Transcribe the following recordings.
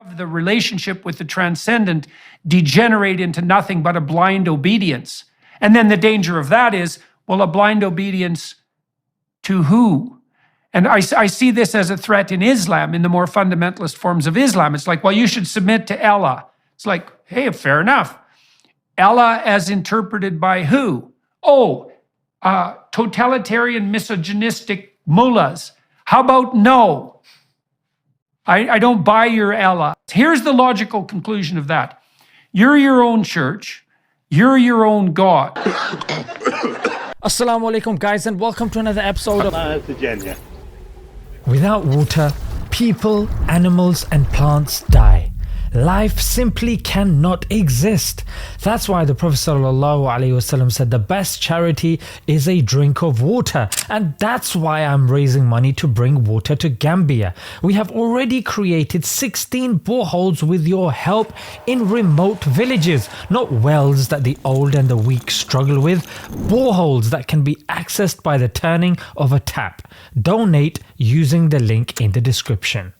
the relationship with the transcendent degenerate into nothing but a blind obedience. And then the danger of that is, well, a blind obedience to who? And I see this as a threat in Islam, in the more fundamentalist forms of Islam. It's like, well, you should submit to Allah. It's like, hey, fair enough. Allah as interpreted by who? Oh, totalitarian, misogynistic mullahs. How about no? I don't buy your Allah. Here's the logical conclusion of that. You're your own church. You're your own God. Assalamu alaikum guys, and welcome to another episode of Jannah. Without water, people, animals and plants die. Life simply cannot exist. That's why the Prophet ﷺ said the best charity is a drink of water, and that's why I'm raising money to bring water to Gambia. We have already created 16 boreholes with your help in remote villages, not wells that the old and the weak struggle with, boreholes that can be accessed by the turning of a tap. Donate using the link in the description.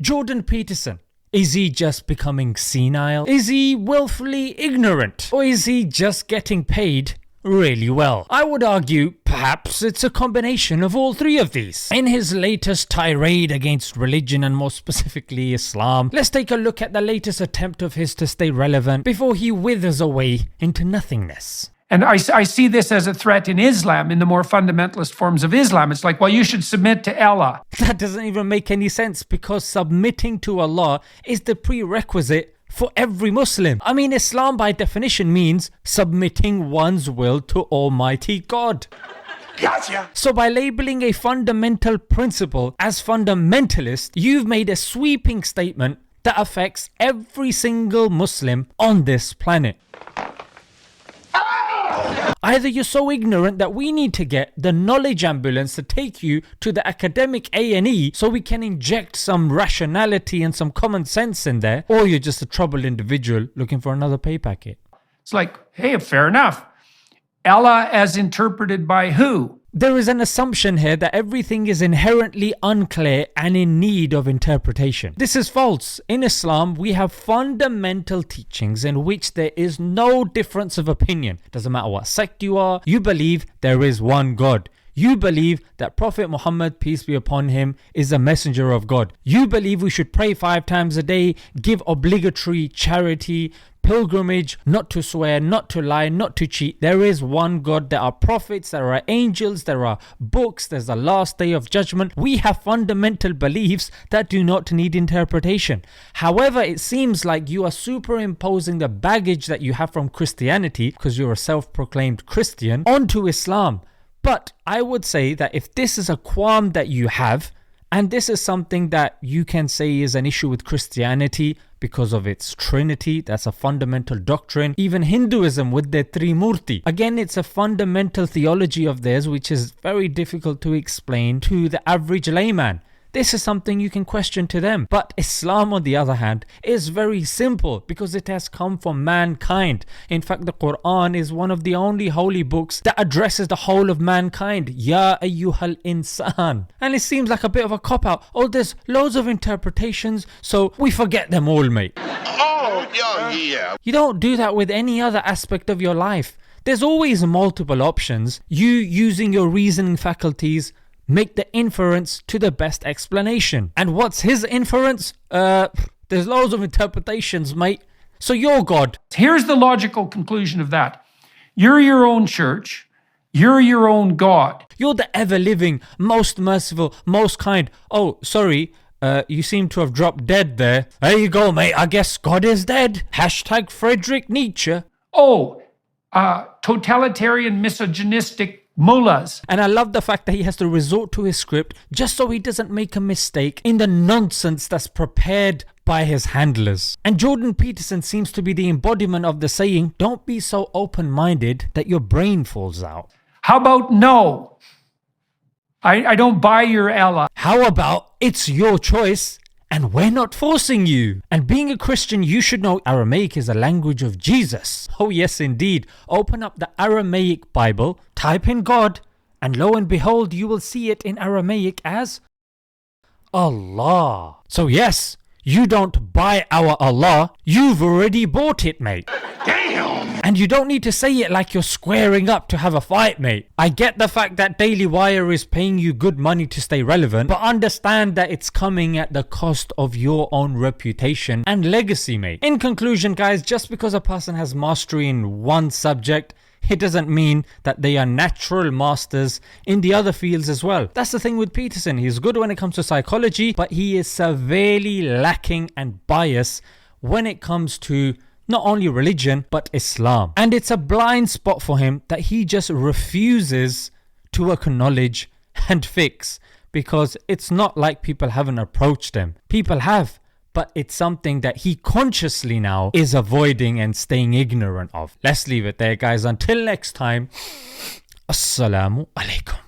Jordan Peterson. Is he just becoming senile? Is he willfully ignorant? Or is he just getting paid really well? I would argue perhaps it's a combination of all three of these. In his latest tirade against religion, and more specifically Islam, let's take a look at the latest attempt of his to stay relevant before he withers away into nothingness. And I see this as a threat in Islam, in the more fundamentalist forms of Islam. It's like, well, you should submit to Allah. That doesn't even make any sense, because submitting to Allah is the prerequisite for every Muslim. I mean, Islam by definition means submitting one's will to Almighty God. Gotcha. So by labeling a fundamental principle as fundamentalist, you've made a sweeping statement that affects every single Muslim on this planet. Either you're so ignorant that we need to get the knowledge ambulance to take you to the academic A&E so we can inject some rationality and some common sense in there, or you're just a troubled individual looking for another pay packet. It's like, hey, fair enough. Allah as interpreted by who? There is an assumption here that everything is inherently unclear and in need of interpretation. This is false. In Islam, we have fundamental teachings in which there is no difference of opinion. Doesn't matter what sect you are, you believe there is one God. You believe that Prophet Muhammad, peace be upon him, is a messenger of God. You believe we should pray 5 times a day, give obligatory charity, pilgrimage, not to swear, not to lie, not to cheat. There is one God. There are prophets, there are angels, there are books, there's the last day of judgment. We have fundamental beliefs that do not need interpretation. However, it seems like you are superimposing the baggage that you have from Christianity, because you're a self-proclaimed Christian, onto Islam. But I would say that if this is a qualm that you have, and this is something that you can say is an issue with Christianity because of its Trinity, that's a fundamental doctrine. Even Hinduism with their Trimurti. Again, it's a fundamental theology of theirs which is very difficult to explain to the average layman. This is something you can question to them. But Islam, on the other hand, is very simple because it has come from mankind. In fact, the Quran is one of the only holy books that addresses the whole of mankind. Ya ayyuhal insan. And it seems like a bit of a cop-out. Oh, there's loads of interpretations, so we forget them all, mate. Oh, yeah. You don't do that with any other aspect of your life. There's always multiple options. You, using your reasoning faculties, make the inference to the best explanation. And what's his inference? There's loads of interpretations, mate. So you're God. Here's the logical conclusion of that. You're your own church. You're your own God. You're the ever-living, most merciful, most kind. Oh, sorry. You seem to have dropped dead there. There you go, mate. I guess God is dead. Hashtag Friedrich Nietzsche. Oh, totalitarian, misogynistic mullahs. And I love the fact that he has to resort to his script just so he doesn't make a mistake in the nonsense that's prepared by his handlers. And Jordan Peterson seems to be the embodiment of the saying, don't be so open-minded that your brain falls out. How about no? I don't buy your Allah. How about it's your choice and we're not forcing you? And being a Christian, you should know Aramaic is a language of Jesus. Oh yes, indeed. Open up the Aramaic Bible, type in God, and lo and behold, you will see it in Aramaic as Allah. So yes, You don't buy our Allah, you've already bought it, mate. Damn! And you don't need to say it like you're squaring up to have a fight, mate. I get the fact that Daily Wire is paying you good money to stay relevant, but understand that it's coming at the cost of your own reputation and legacy, mate. In conclusion, guys, just because a person has mastery in one subject, it doesn't mean that they are natural masters in the other fields as well. That's the thing with Peterson. He's good when it comes to psychology, but he is severely lacking and biased when it comes to not only religion, but Islam. And it's a blind spot for him that he just refuses to acknowledge and fix, because it's not like people haven't approached him. People have, but it's something that he consciously now is avoiding and staying ignorant of. Let's leave it there, guys. Until next time, Assalamu alaikum.